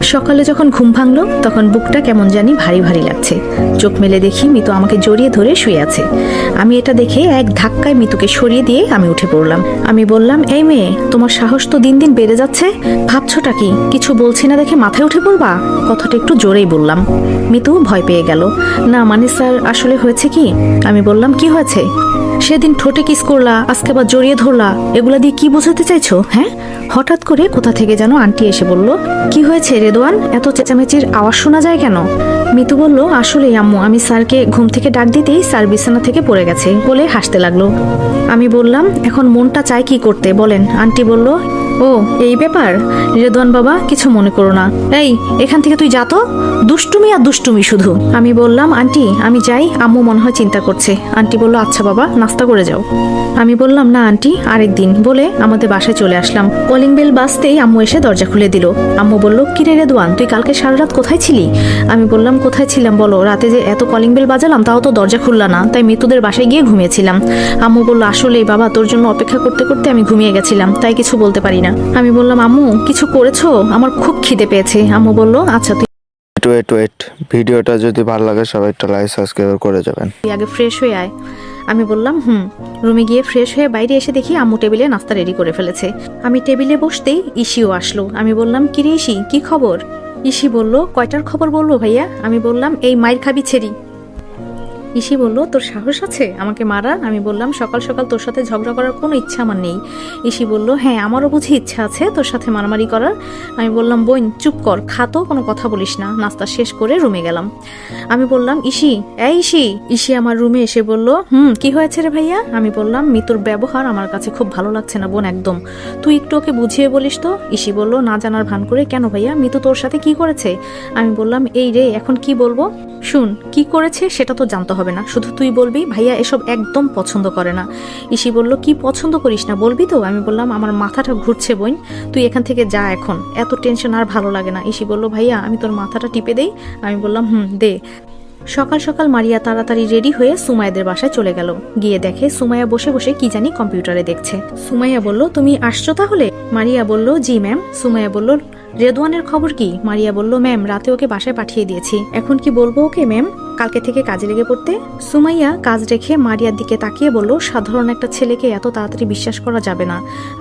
সকালে যখন ঘুম ভাঙলো তখন বুকটা কেমন জানি ভারী ভারী লাগছে। চোখ মেলে দেখি মিতু আমাকে জড়িয়ে ধরে শুয়ে আছে। আমি এটা দেখে এক ধাক্কায় মিতুকে সরিয়ে দিয়ে আমি উঠে পড়লাম। আমি বললাম, এই মেয়ে, তোমার সাহস তো দিন দিন বেড়ে যাচ্ছে, ভাবছোটা কি? কিছু বলছি না দেখে মাথায় উঠে পড়বা? কথাটা একটু জোরেই বললাম। মিতু ভয় পেয়ে গেল। না মানে স্যার, আসলে হয়েছে কি? আমি বললাম, কি হয়েছে? সেদিন ঠোঁটে কিস করলা, আজকে আবার জড়িয়ে ধরলা, এগুলা দিয়ে কি বোঝাতে চাইছো? হ্যাঁ? হঠাৎ করে কোথা থেকে যেন আন্টি এসে বলল, কি হয়েছে রেদওয়ান, এত চেঁচামেচির আওয়াজ শোনা যায় কেন? মিতু বলল, আসলেই আম্মু, আমি স্যারকে ঘুম থেকে ডাক দিতেই স্যার বিছানা থেকে পড়ে গেছে বলে হাসতে লাগলো। আমি বললাম, এখন মনটা চায় কি করতে বলেন? আন্টি বলল, ও এই ব্যাপার। রেদওয়ান বাবা, কিছু মনে করো না। এই, এখান থেকে তুই যা তো, দুষ্টুমি আর দুষ্টুমি শুধু। আমি বললাম, আন্টি আমি যাই, আম্মু মনে হয় চিন্তা করছে। আন্টি বলল, আচ্ছা বাবা, নাস্তা করে যাও। আমি বললাম, না আন্টি, আরেকদিন, বলে আমাদের বাসায় চলে আসলাম। কলিং বেল বাজতেই আম্মু এসে দরজা খুলে দিল। আম্মু বলল, কি রে রেদওয়ান, তুই কালকে সারা রাত কোথায় ছিলি? আমি বললাম, কোথায় ছিলাম বলো? রাতে যে এত কলিং বেল বাজালাম তাও তো দরজা খুললা না, তাই মিতুদের বাসায় গিয়ে ঘুমিয়েছিলাম। আম্মু বলল, আসলেই বাবা, তোর জন্য অপেক্ষা করতে করতে আমি ঘুমিয়ে গেছিলাম, তাই কিছু বলতে পারি না। আমি বললাম, আম্মু কিছু করেছো? আমার খুব খিদে পেয়েছে। আম্মু বলল, আচ্ছা তুই ওয়েট, ভিডিওটা যদি ভালো লাগে সবাই একটা লাইক সাবস্ক্রাইব করে যাবেন। আগে ফ্রেশ হয়ে আয়। আমি বললাম, রুমে গিয়ে ফ্রেশ হয়ে বাইরে এসে দেখি আম্মু টেবিলে নাস্তা রেডি করে ফেলেছে। আমি টেবিলে বসতেই ইসিও আসলো। আমি বললাম, কি রে ইসি, কি খবর? ইসি বলল, কয়টার খবর বলবো ভাইয়া? আমি বললাম, এই মাইর খাবি ছেড়ি। ইসি বলল, তোর সাহস আছে আমাকে মারার? আমি বললাম, সকাল সকাল তোর সাথে ঝগড়া করার কোনো ইচ্ছা আমার নেই। ইসি বলল, হ্যাঁ আমারও বুঝি ইচ্ছা আছে তোর সাথে মারামারি করার। আমি বললাম, বোন চুপ কর, খাতো, কোনো কথা বলিস না। নাস্তা শেষ করে রুমে গেলাম। আমি বললাম, ইসি, এই ইসি। ইসি আমার রুমে এসে বলল, কি হয়েছে রে ভাইয়া? আমি বললাম, মিতুর ব্যবহার আমার কাছে খুব ভালো লাগছে না বোন, একদম। তুই একটু ওকে বুঝিয়ে বলিস তো। ইসি বলল, না জানার ভান করে। কেন ভাইয়া, মিতু তোর সাথে কি করেছে? আমি বললাম, এই রে, এখন কি বলবো? শুন, কি করেছে সেটা তো জানতে হবে না, শুধু তুই বলবি ভাইয়া এসব একদম পছন্দ করে না। ইসি বলল, কি পছন্দ করিস না বলবি তো? আমি বললাম, আমার মাথাটা ঘুরছে বোন, তুই এখান থেকে যা, এখন এত টেনশন আর ভালো লাগে না। ইসি বলল, ভাইয়া আমি তোর মাথাটা টিপে দেই? আমি বললাম, দে। সকাল সকাল মারিয়া তাড়াতাড়ি রেডি হয়ে সুমাইয়াদের বাসায় চলে গেল। গিয়ে দেখে সুমাইয়া বসে বসে কি জানি কম্পিউটারে দেখছে। সুমাইয়া বলল, তুমি আসছো তাহলে? মারিয়া বলল, জি ম্যাম। সুমাইয়া বলল, রেদওয়ানের খবর কি? মারিয়া বলল, ম্যাম রাতে ওকে বাসায় পাঠিয়ে দিয়েছি। এখন কি বলবো ওকে ম্যাম? কালকে থেকে কাজে লেগে পড়তে। সুমাইয়া কাজ রেখে মারিয়ার দিকে তাকিয়ে বলল, সাধারণ একটা ছেলেকে এত তাড়াতাড়ি বিশ্বাস করা যাবে না,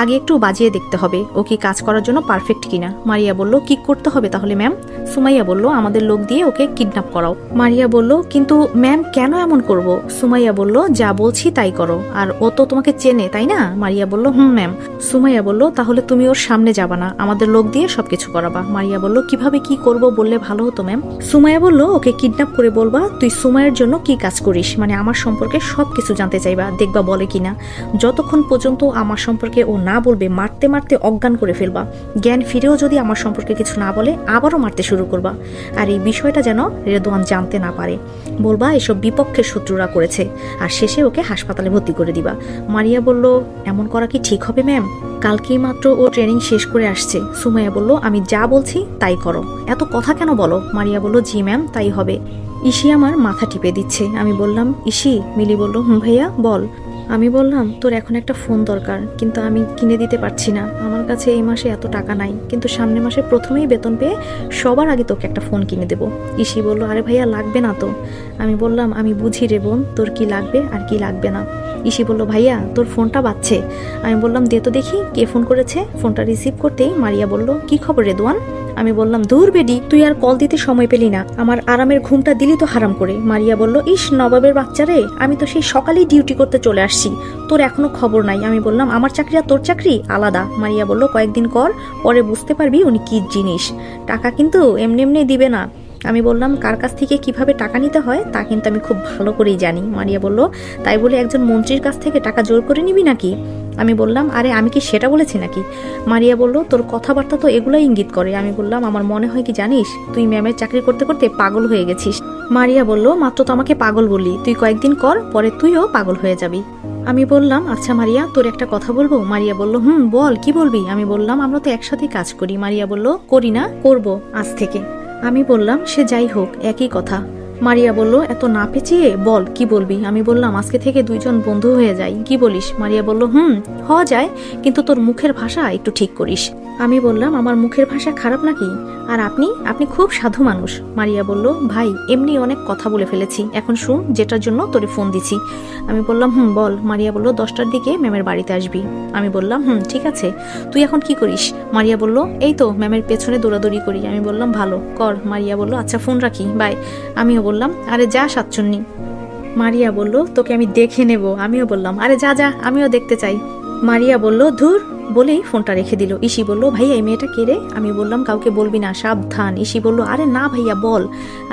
আগে একটু বাজিয়ে দেখতে হবে ও কি কাজ করার জন্য পারফেক্ট কিনা। মারিয়া বলল, কি করতে হবে তাহলে ম্যাম? সুমাইয়া বলল, আমাদের লোক দিয়ে ওকে কিডন্যাপ করাও। মারিয়া বলল, কিন্তু ম্যাম কেন এমন করব? সুমাইয়া বলল, যা বলছি তাই করো, আর ও তো তোমাকে চেনে তাই না? মারিয়া বলল, ম্যাম। সুমাইয়া বলল, তাহলে তুমি ওর সামনে যাবা না, আমাদের লোক দিয়ে সবকিছু করাবা। মারিয়া বলল, কিভাবে কি করব বললে ভালো হতো ম্যাম। সুমাইয়া বলল, ওকে কিডন্যাপ করে বলবা তুই সুমাইয়ের জন্য কি কাজ করিস, মানে আমার সম্পর্কে সবকিছু জানতে চাইবা, দেখবা বলে কিনা। যতক্ষণ পর্যন্ত আমার সম্পর্কে ও না বলবে, মারতে মারতে অজ্ঞান করে ফেলবা। জ্ঞান ফিরেও যদি আমার সম্পর্কে কিছু না বলে, আবারও মারতে শুরু করবা। আর এই বিষয়টা যেন রেদওয়ান জানতে না পারে। বলবা এসব বিপক্ষের শত্রুরা করেছে, আর শেষে ওকে হাসপাতালে ভর্তি করে দিবা। মারিয়া বলল, এমন করা কি ঠিক হবে ম্যাম? কালকেই মাত্র ও ট্রেনিং শেষ করে আসছে। সুমাইয়া বলল, আমি যা বলছি তাই করো, এত কথা কেন বলো? মারিয়া বলল, জি ম্যাম, তাই হবে। ইসি আমার মাথা টিপে দিচ্ছে। আমি বললাম, ইসি। মিলি বলল, ভাইয়া বল। আমি বললাম, তোর এখন একটা ফোন দরকার, কিন্তু আমি কিনে দিতে পারছি না, আমার কাছে এই মাসে এত টাকা নাই, কিন্তু সামনের মাসে প্রথমেই বেতন পেয়ে সবার আগে তোকে একটা ফোন কিনে দেবো। ইসি বলল, আরে ভাইয়া লাগবে না তো। আমি বললাম, আমি বুঝি রে বোন, তোর কি লাগবে আর কি লাগবে না। ইসি বলল, ভাইয়া তোর ফোনটা বাজছে। আমি বললাম, দে তো দেখি কে ফোন করেছে। ফোনটা রিসিভ করতেই মারিয়া বলল, কি খবর রেদওয়ান? আমি বললাম, দূর বেডি, তুই আর কল দিতে সময় পেলি না, আমার আরামের ঘুমটা দিলি তো হারাম করে। মারিয়া বলল, ইস নবাবের বাচ্চা রে, আমি তো সেই সকালেই ডিউটি করতে চলে আসছি, তোর এখনো খবর নাই। আমি বললাম, আমার চাকরি আর তোর চাকরি আলাদা। মারিয়া বলল, কয়েকদিন কর, পরে বুঝতে পারবি উনি কি জিনিস, টাকা কিন্তু এমনি এমনি দিবে না। আমি বললাম, কার কাছ থেকে কিভাবে টাকা নিতে হয় তা কিন্তু আমি খুব ভালো করেই জানি। মারিয়া বলল, তাই বলে একজন মন্ত্রীর কাছ থেকে টাকা জোর করে নিবি নাকি? আমি বললাম, আরে আমি কি সেটা বলেছি নাকি? মারিয়া বলল, তোর কথাবার্তা তো এগুলাই ইঙ্গিত করে। আমি বললাম, আমার মনে হয় কি জানিস, তুই ম্যামের চাকরি করতে করতে পাগল হয়ে গেছিস। মারিয়া বলল, মাত্র তো আমাকে পাগল বললি, তুই কয়েকদিন কর, পরে তুইও পাগল হয়ে যাবি। আমি বললাম, আচ্ছা মারিয়া, তোর একটা কথা বলবো। মারিয়া বলল, বল, কি বলবি? আমি বললাম, আমরা তো একসাথে কাজ করি। মারিয়া বলল, করি না, করব আজ থেকে। আমি বললাম, সে যাই হোক একই কথা। মারিয়া বলল, এত না পেঁচিয়ে বল, কি বলবি? আমি বললাম, আজকে থেকে দুইজন বন্ধু হয়ে যাই, কি বলিস? মারিয়া বলল, হওয়া যায়, কিন্তু তোর মুখের ভাষা একটু ঠিক করিস। আমি বললাম আমার মুখের ভাষা খারাপ নাকি? আর আপনি আপনি খুব সাধু মানুষ। মারিয়া বলল, ভাই এমনি অনেক কথা বলে ফেলেছি, এখন শুন যেটার জন্য তোরে ফোন দিছি। আমি বললাম বল। মারিয়া বলল 10টার দিকে ম্যামের বাড়িতে আসবি। আমি বললাম ঠিক আছে। তুই এখন কি করিস? মারিয়া বলল, এই তো ম্যামের পেছনে দৌড়াদৌড়ি করি। আমি বললাম ভালো কর। মারিয়া বলল, আচ্ছা ফোন রাখি, বাই। আমিও বললাম, আরে যা সাতচন্নি। মারিয়া বলল, তোকে আমি দেখে নেব। আমিও বললাম, আরে যা যা, আমিও দেখতে চাই। মারিয়া বলল, ধুর, বলেই ফোনটা রেখে দিল। ইসি বলল, ভাইয়া এই মেয়েটা কে রে? আমি বললাম, কাউকে বলবি না, সাবধান। ইসি বলল, আরে না ভাইয়া বল।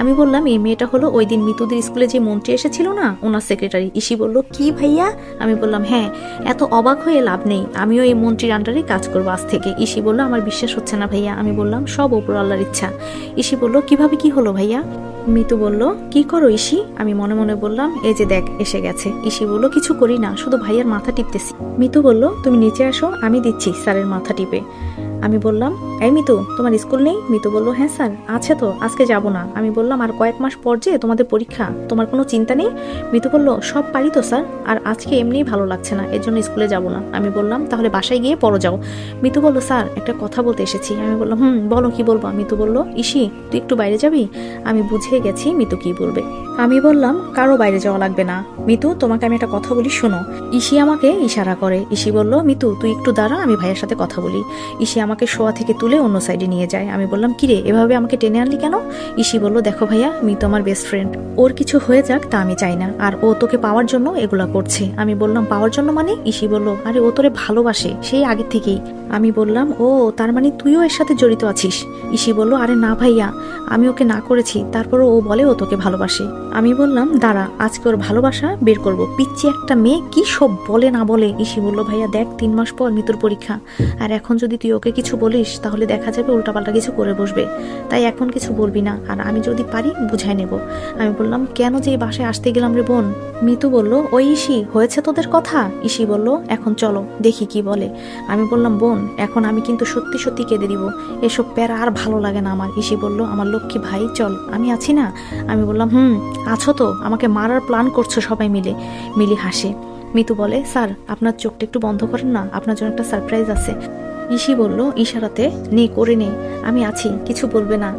আমি বললাম, এই মেয়েটা হলো ওই দিন মিতুদের স্কুলে যে মন্ত্রী এসেছিল না, ওনার সেক্রেটারি। ইসি বলল, কি ভাইয়া? আমি বললাম, হ্যাঁ, এত অবাক হয়ে লাভ নেই, আমিও এই মন্ত্রীর আন্ডারে কাজ করবো আজ থেকে। ইসি বলল, আমার বিশ্বাস হচ্ছে না ভাইয়া। আমি বললাম, সব ওপর আল্লাহর ইচ্ছা। ইসি বলল, কিভাবে কি হলো ভাইয়া? মিতু বলল, কি করো ইসি? আমি মনে মনে বললাম, এই যে দেখ এসে গেছে। ইসি বলল, কিছু করি না, শুধু ভাইয়ার মাথা টিপতেছি। মিতু বলল, তুমি নিচে আসো, আমি দিচ্ছি স্যারের মাথা টিপে। আমি বললাম, এই মিতু, তোমার স্কুল নেই? মিতু বলল, হ্যাঁ স্যার আছে তো, আজকে যাব না। আমি বললাম, আর কয়েক মাস পর যে তোমাদের পরীক্ষা, তোমার কোনো চিন্তা নেই? মিতু বলল, সব পারি তো স্যার, আর আজকে এমনিই ভালো লাগছে না, এর জন্য স্কুলে যাব না। আমি বললাম, তাহলে বাসায় গিয়ে পড়ো যাও। মিতু বলল, স্যার একটা কথা বলতে এসেছি। আমি বললাম, বলো, কি বলবো? মিতু বলল, ইসি তুই একটু বাইরে যাবি? আমি বুঝে গেছি মিতু কি বলবে। আমি বললাম, কারো বাইরে যাওয়া লাগবে না মিতু, তোমাকে আমি একটা কথা বলি, শোনো। ইসি আমাকে ইশারা করে। ইসি বলল, মিতু তুই একটু দাঁড়া, আমি ভাইয়ের সাথে কথা বলি। ইসি আমাকে শোয়া থেকে তুলে অন্য সাইডে নিয়ে যায়। আমি বললাম, কিরে এভাবে আমাকে টেনে আনলি কেন? ইসি বলল, দেখো ভাইয়া, মিতু আমার বেস্ট ফ্রেন্ড, ওর কিছু হয়ে যাক তা আমি চাই না, আর ও তোকে পাওয়ার জন্য এগুলা করছে। আমি বললাম, পাওয়ার জন্য মানে? ইসি বলল, আরে ও তোরে ভালোবাসে সেই আগের থেকেই। আমি বললাম, ও তার মানে তুইও এর সাথে জড়িত আছিস? ইসি বলল, আরে না ভাইয়া, আমি ওকে না করেছি, তারপরও ও বলে ও তোকে ভালোবাসে। আমি বললাম, দাঁড়া, আজকে ওর ভালোবাসা বের করবো, পিচ্ছি একটা মেয়ে কি সব বলে না বলে। ইসি বলল, ভাইয়া দেখ 3 মাস পর মিতুর পরীক্ষা, আর এখন যদি তুই ওকে কিছু বলিস তাহলে দেখা যাবে উল্টাপাল্টা কিছু করে বসবে, তাই এখন কিছু বলবি না, আর আমি যদি পারি বুঝাই নেব। আমি বললাম, কেন যে এই বাসায় আসতে গেলাম রে বোন? মিতু বলল, ওই ইসি হয়েছে তোদের কথা? ইসি বলল, এখন চলো দেখি কি বলে। আমি বললাম, বোন এখন আমি কিন্তু সত্যি সত্যি কেঁদে দিব, এসব প্যারা আর ভালো লাগে না আমার। ইসি বলল, আমার লক্ষ্মী ভাই চল, আমি আছি না? আমি বললাম, আছো তো, আমাকে মারার প্ল্যান করছো সবাই মিলে। মিলি হাসে। মিতু বলে, স্যার আপনার চোখটা একটু বন্ধ করেন না, আপনার জন্য একটা সারপ্রাইজ আছে। ইসি বলল ইশারাতে, নে করে নে, আমি আছি, কিছু বলবে না।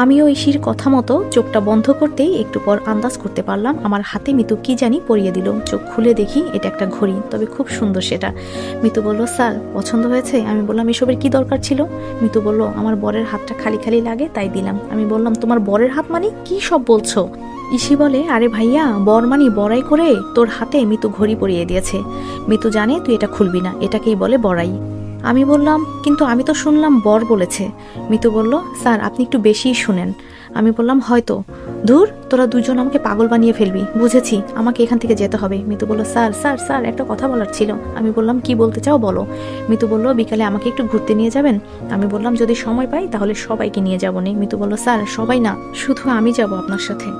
আমিও ইসির কথা মতো চোখটা বন্ধ করতেই একটু পর আন্দাজ করতে পারলাম আমার হাতে মিতু কি জানি পরিয়ে দিল। চোখ খুলে দেখি এটা একটা ঘড়ি, তবে খুব সুন্দর সেটা। মিতু বলল, স্যার পছন্দ হয়েছে? আমি বললাম, এসবের কি দরকার ছিল? মিতু বলল, আমার বরের হাতটা খালি খালি লাগে তাই দিলাম। আমি বললাম, তোমার বরের হাত মানে কি সব বলছো? ইসি বলে, আরে ভাইয়া, বর মানি বড়াই করে তোর হাতে মিতু ঘড়ি পরিয়ে দিয়েছে। মিতু জানে তুই এটা খুলবি না, এটাকেই বলে বড়াই। আমি বললাম, কিন্তু আমি তো শুনলাম বর বলেছে। মিতু বলল, স্যার আপনি একটু বেশিই শুনেন। আমি বললাম, হয়তো। ধুর, তোরা দুজন আমাকে পাগল বানিয়ে ফেলবি, বুঝেছি, আমাকে এখান থেকে যেতে হবে। মিতু বলল, স্যার স্যার স্যার একটা কথা বলার ছিল। আমি বললাম, কি বলতে চাও বলো। মিতু বলল, বিকালে আমাকে একটু ঘুরতে নিয়ে যাবেন? আমি বললাম, যদি সময় পাই তাহলে সবাইকে নিয়ে যাবো নি। মিতু বলল, স্যার সবাই না, শুধু আমি যাব আপনার সাথে।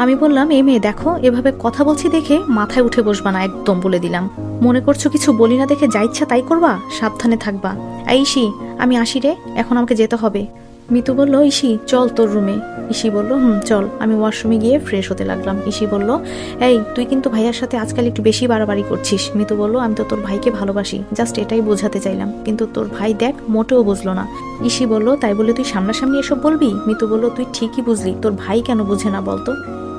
আমি বললাম, এই মেয়ে দেখো, এভাবে কথা বলছি দেখে মাথায় উঠে বসবা না, একদম বলে দিলাম। মনে করছো কিছু বলি না দেখে যা ইচ্ছা তাই করবা, সাবধানে থাকবা। এই ইসি, আমি আসি রে, এখন আমাকে যেতে হবে। মিতু বলল, ইসি চল তোর রুমে। ইসি বলল, চল। আমি ওয়াশরুমে গিয়ে ফ্রেশ হতে লাগলাম। ইসি বলল, এই তুই কিন্তু ভাইয়ার সাথে আজকাল একটু বেশি বাড়াবাড়ি করছিস। মিতু বলল, আমি তো তোর ভাইকে ভালোবাসি, জাস্ট এটাই বোঝাতে চাইলাম, কিন্তু তোর ভাই দেখ মোটেও বুঝলো না। ইসি বলল, তাই বলে তুই সামনাসামনি এসব বলবি? মিতু বলল, তুই ঠিকই বুঝলি, তোর ভাই কেন বুঝে না বলতো?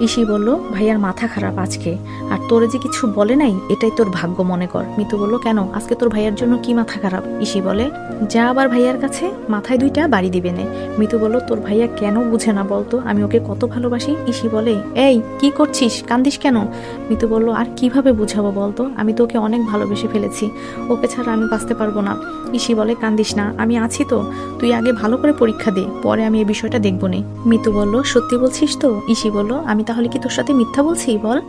ইসি বলল, ভাইয়ার মাথা খারাপ আজকে, আর তোরে যে কিছু বলে নাই এটাই তোর ভাগ্য মনে কর। মিতু বলল, কেন, আজকে তোর ভাইয়ার জন্য কি মাথা খারাপ? ইসি বলে, যা আবার ভাইয়ার কাছে মাথায় 2টা বাড়ি দিবে নে। মিতু বলল, তোর ভাইয়া কেন বুঝে না বলতো, আমি ওকে কত ভালোবাসি। ইসি বলে, এই কি করছিস, কান্দিস কেন? মিতু বলল, আর কিভাবে বুঝাবো বলতো, আমি তো ওকে অনেক ভালোবেসে ফেলেছি, ওকে ছাড়া আমি বাঁচতে পারবো না। ইসি বলে, কান্দিস না, আমি আছি তো, তুই আগে ভালো করে পরীক্ষা দে, পরে আমি এই বিষয়টা দেখবো নে। মিতু বলল, সত্যি বলছিস তো? ইসি বলল, আমি তাহলে কি তোর সাথে মিথ্যা বলছি বল?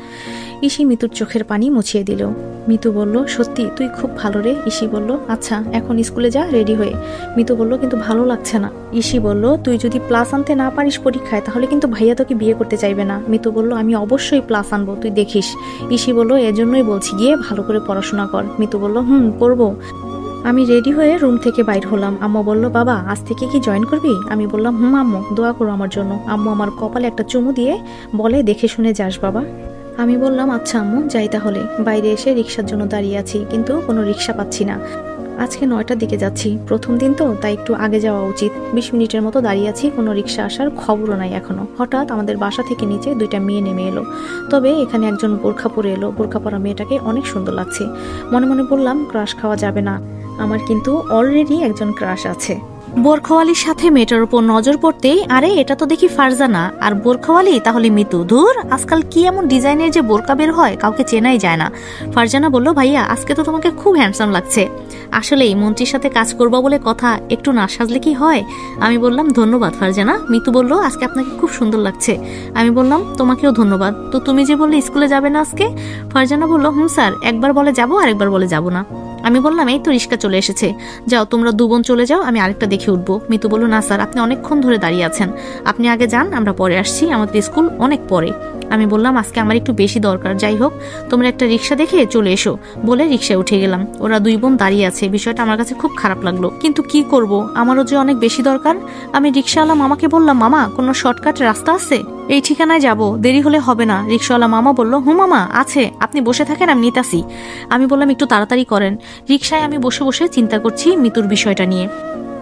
ইসি মিতুর চোখের পানি মুছিয়ে দিল। মিতু বলল, সত্যি তুই খুব ভালো রে। ইসি বলল, আচ্ছা এখন স্কুলে যা রেডি হয়ে। মিতু বলল, কিন্তু ভালো লাগছে না। ইসি বলল, তুই যদি প্লাস আনতে না পারিস পরীক্ষায় তাহলে কিন্তু ভাইয়া তোকে বিয়ে করতে চাইবে না। মিতু বলল, আমি অবশ্যই প্লাস আনবো, তুই দেখিস। ইসি বলল, এজন্যই বলছি, গিয়ে ভালো করে পড়াশোনা কর। মিতু বলল, করবো। আমি রেডি হয়ে রুম থেকে বাইর হলাম। আম্মু বলল, বাবা আজ থেকে কি জয়েন করবি? আমি বললাম, আম্মু দোয়া করো আমার জন্য। আম্মু আমার কপালে একটা চুমু দিয়ে বলে, দেখে শুনে যাস বাবা। আমি বললাম, আচ্ছা আম্মু যাই তাহলে। বাইরে এসে রিক্সার জন্য দাঁড়িয়ে আছি, কিন্তু কোনো রিক্সা পাচ্ছি না। আজকে 9টার দিকে যাচ্ছি, প্রথম দিন তো, তাই একটু আগে যাওয়া উচিত। 20 মিনিটের মতো দাঁড়িয়ে আছি, কোনো রিক্সা আসার খবরও নাই এখনো। হঠাৎ আমাদের বাসা থেকে নিচে 2টা মেয়ে নেমে এলো। তবে এখানে একজন বোরখা পরে এলো। বোরখা পরা মেয়েটাকে অনেক সুন্দর লাগছে। মনে মনে বললাম ক্রাশ খাওয়া যাবে না, আমার কিন্তু অলরেডি একজন ক্রাশ আছে। বোরখাওয়ালির সাথে মেয়েটার উপর নজর পড়তেই, আরে এটা তো দেখি ফারজানা, আর বোরখাওয়ালি তাহলে মিতু। ধুর, আজকাল কি এমন ডিজাইনের যে বোরকা বের হয়, কাউকে চেনাই যায় না। ফারজানা বলল, ভাইয়া আজকে তো তোমাকে খুব হ্যান্ডসাম লাগছে। আসলেই মন্ত্রীর সাথে কাজ করবো বলে কথা, একটু না সাজলে কি হয়। আমি বললাম ধন্যবাদ ফারজানা। মিতু বলল, আজকে আপনাকে খুব সুন্দর লাগছে। আমি বললাম তোমাকেও ধন্যবাদ। তো তুমি যে বললে স্কুলে যাবে না আজকে? ফারজানা বলল, স্যার, একবার বলে যাবো আর একবার বলে যাবো না। আমি বললাম, এই তো রিক্সা চলে এসেছে, যাও তোমরা 2 বোন চলে যাও, আমি আরেকটা দেখে উঠবো। মিতু বলল, না স্যার, আপনি অনেকক্ষণ ধরে দাঁড়িয়ে আছেন, আপনি আগে যান, আমরা পরে আসছি, আমাদের স্কুল অনেক পরে। আমি বললাম, আজকে আমার একটু বেশি দরকার, যাই হোক তোমরা একটা রিক্সা দেখে চলে এসো। বলে রিক্সায় উঠে গেলাম। ওরা 2 বোন দাঁড়িয়ে আছে, বিষয়টা আমার কাছে খুব খারাপ লাগলো, কিন্তু কি করব, আমারও যে অনেক বেশি দরকার। আমি রিক্সাওয়ালা মামাকে বললাম, মামা কোনো শর্টকাট রাস্তা আছে? এই ঠিকানায় যাব, দেরি হলে হবে না। রিক্সাওয়ালা মামা বলল, মামা আছে, আপনি বসে থাকেন, আমি নিতাছি। আমি বললাম, একটু তাড়াতাড়ি করেন। রিক্সায় আমি বসে বসে চিন্তা করছি মিতুর বিষয়টা নিয়ে।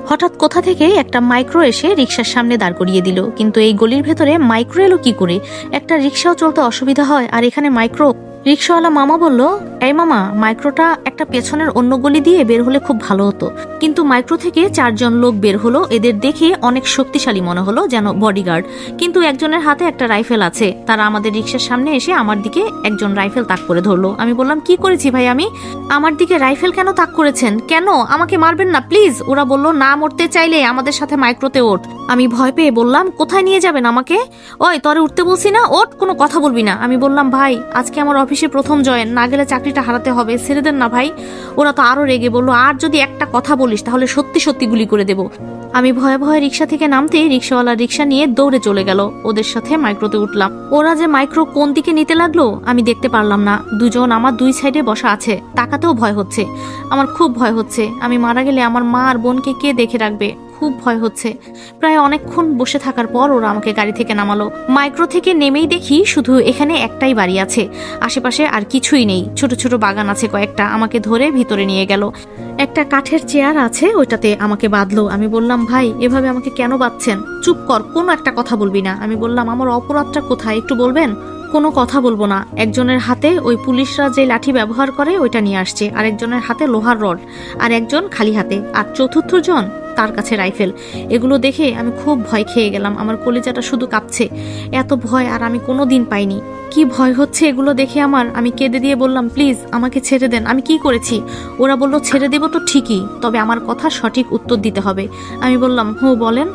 হঠাৎ কোথা থেকে একটা মাইক্রো এসে রিক্সার সামনে দাঁড় করিয়ে দিল। কিন্তু এই গলির ভেতরে মাইক্রো এলো কি করে? একটা রিক্সাও চলতে অসুবিধা হয়, আর এখানে মাইক্রো? রিক্সাওয়ালা মামা বলল, এই মামা, মাইক্রোটা একটা পেছনের অন্য গলি দিয়ে বের হলে খুব ভালো হতো। কিন্তু মাইক্রো থেকে 4 জন লোক বের হলো, এদের দেখে অনেক শক্তিশালী মনে হলো, যেন বডিগার্ড। কিন্তু একজনের হাতে একটা রাইফেল আছে। তারা আমাদের রিক্সার সামনে এসে আমার দিকে একজন রাইফেল তাক করে ধরলো। আমি বললাম, কি করেছি ভাই আমি? আমার দিকে রাইফেল কেন তাক করেছেন? কেন, আমাকে মারবেন না প্লিজ। ওরা বলল, না মরতে চাইলে আমাদের সাথে মাইক্রোতে ওঠ। আমি ভয় পেয়ে বললাম, কোথায় নিয়ে যাবেন আমাকে? ওই তরে উঠতে বলছি না, ওঠ, কোনো কথা বলবি না। আমি বললাম, ভাই আজকে আমার অফিসে প্রথম জয়েন, না গেলে চাকরিটা হারাতে হবে, ছেড়ে দেন না ভাই। ওরা তো আরো রেগে বলল, আর যদি একটা কথা বলিস তাহলে সত্যি সত্যি গুলি করে দেব। আমি ভয়ে ভয়ে রিক্সা থেকে নামতে রিক্সাওয়ালা রিক্সা নিয়ে দৌড়ে চলে গেল। ওদের সাথে মাইক্রোতে উঠলাম। ওরা যে মাইক্রো কোন দিকে নিতে লাগলো আমি দেখতে পারলাম না। 2 জন আমার 2 সাইডে বসা আছে, তাকাতেও ভয় হচ্ছে। আমার খুব ভয় হচ্ছে, আমি মারা গেলে আমার মা আর বোনকে কে দেখে রাখবে, খুব ভয় হচ্ছে। প্রায় অনেকক্ষণ বসে থাকার পর ওরা আমাকে গাড়ি থেকে নামালো। মাইক্রো থেকে নেমেই দেখি শুধু এখানে একটাই বাড়ি আছে, আশেপাশে আর কিছুই নেই। ছোট ছোট বাগান আছে কয়েকটা। আমাকে ধরে ভিতরে নিয়ে গেল। একটা কাঠের চেয়ার আছে, ওইটাতে আমাকে বাঁধলো। আমি বললাম, ভাই এভাবে আমাকে কেন বাঁধছেন? চুপ কর, কোনো একটা কথা বলবি না। আমি বললাম, আমার অপরাধটা কোথায় একটু বলবেন? কোনো কথা বলবো না। একজনের হাতে ওই পুলিশরা যে লাঠি ব্যবহার করে ওইটা নিয়ে আসছে, আর একজনের হাতে লোহার রড, আর একজন খালি হাতে, আর চতুর্থ জন তার কাছে রাইফেল। এগুলো দেখে আমি খুব ভয় খেয়ে গেলাম, আমার কলিজাটা শুধু কাঁপছে। এত ভয় আর আমি কোনো দিন পাইনি। কি ভয় হচ্ছে এগুলো দেখে আমার। আমি কেঁদে দিয়ে বললাম, প্লিজ আমাকে ছেড়ে দেন, আমি কি করেছি? ওরা বলল, ছেড়ে দেব তো ঠিকই, তবে আমার কথা সঠিক উত্তর দিতে হবে। আমি বললাম, বলেন।